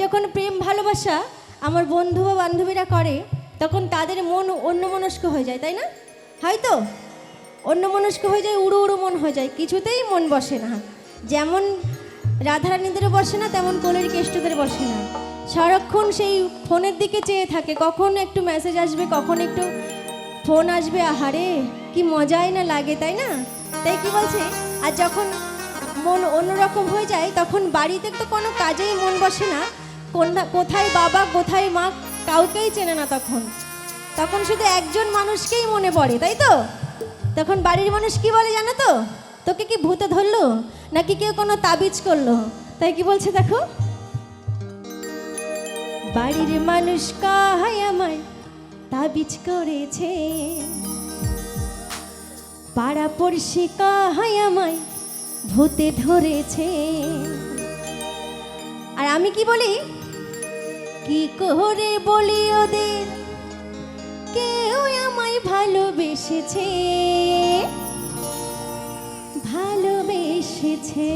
যখন প্রেম ভালোবাসা আমার বন্ধু বা বান্ধবীরা করে তখন তাদের মন অন্যমনস্ক হয়ে যায়, তাই না? হয়তো অন্যমনস্ক হয়ে যায়, উড়ো উড়ো মন হয়ে যায়, কিছুতেই মন বসে না। যেমন রাধারানীদেরও বসে না, তেমন কোলের কেষ্টদের বসে না। সারাক্ষণ সেই ফোনের দিকে চেয়ে থাকে, কখন একটু মেসেজ আসবে, কখন একটু ফোন আসবে। আহারে কি মজাই না লাগে, তাই না? তাই কি বলছে, আর যখন মন অন্যরকম হয়ে যায় তখন বাড়িতে তো কোনো কাজেই মন বসে না। কোথায় বাবা কোথায় মা কাউকেই চেনে না। তখন শুধু একজন মানুষকেই মনে পড়ে, তাই তো? তখন বাড়ির মানুষ কি বলে জানো তো? তোকে কি ভূতে ধরলো নাকি কেউ কোনো তাবিজ করলো? তাই কি বলছে দেখো, বাড়ির মানুষ কাহাই আমায় তাবিজ করেছে, পাড়া পড়শি কাহাই আমায় ভূতে ধরেছে। আর আমি কি বলি, কি করে বলি ওদের কেউ আমায় ভালোবেসেছে, ভালোবেসেছে।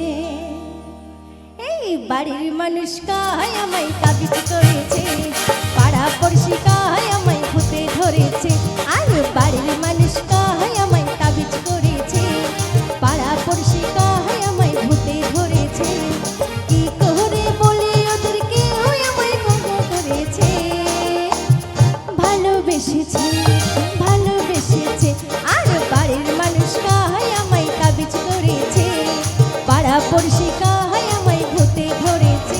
এই বাড়ির মানুষ কাহাই আমায় তাবিজ করেছে, পাড়া পড়শি কাহাই আমায় ভূতে ধরেছে। আর বাড়ির মানুষ কাহাই আমায় তাবিজ করেছে, পাড়া পড়শি কাহাই আমায় ভূতে ধরেছে। কি করে বলি ওদের কেউ আমায় কত করেছে, ভালোবেসেছে, ভালোবেসেছে। আর বাড়ির মানুষ কাহাই আমায় তাবিজ করেছে, পাড়া পড়শি কাহাই আমায় ভূতে ধরেছে।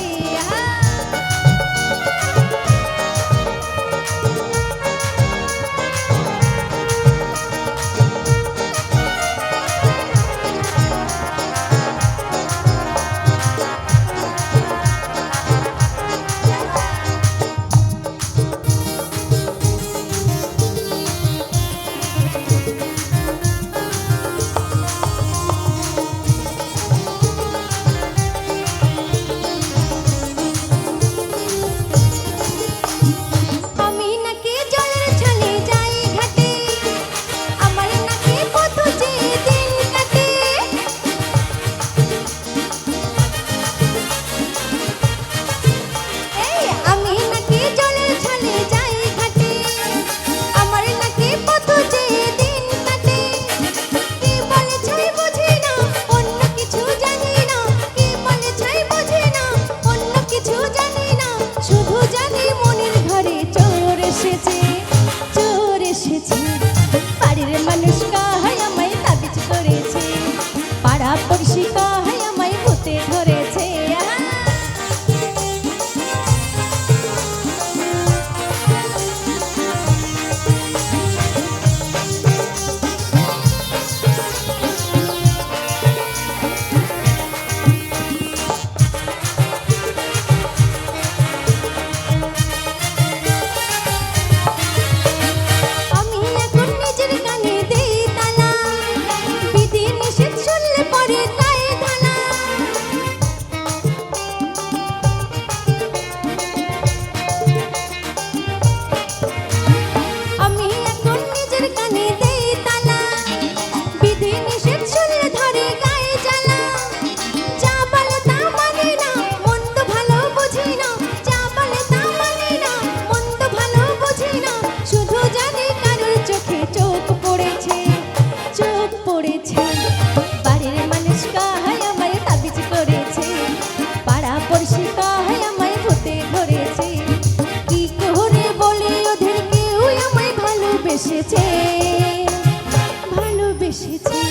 ভালোবেসেছে,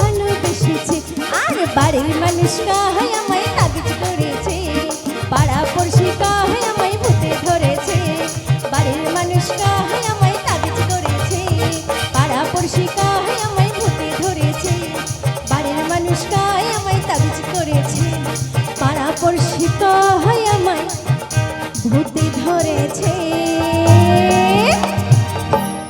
ভালোবেসেছে। আর বাড়ির মানুষ কাহাই আমায় তাবিজ করেছে, পাড়া পড়শি কাহাই আমায় ভূতে ধরেছে। বাড়ির মানুষ কাহাই আমায় তাবিজ করেছে, পাড়া পড়শি কাহাই আমায় ভূতে ধরেছে। বাড়ির মানুষ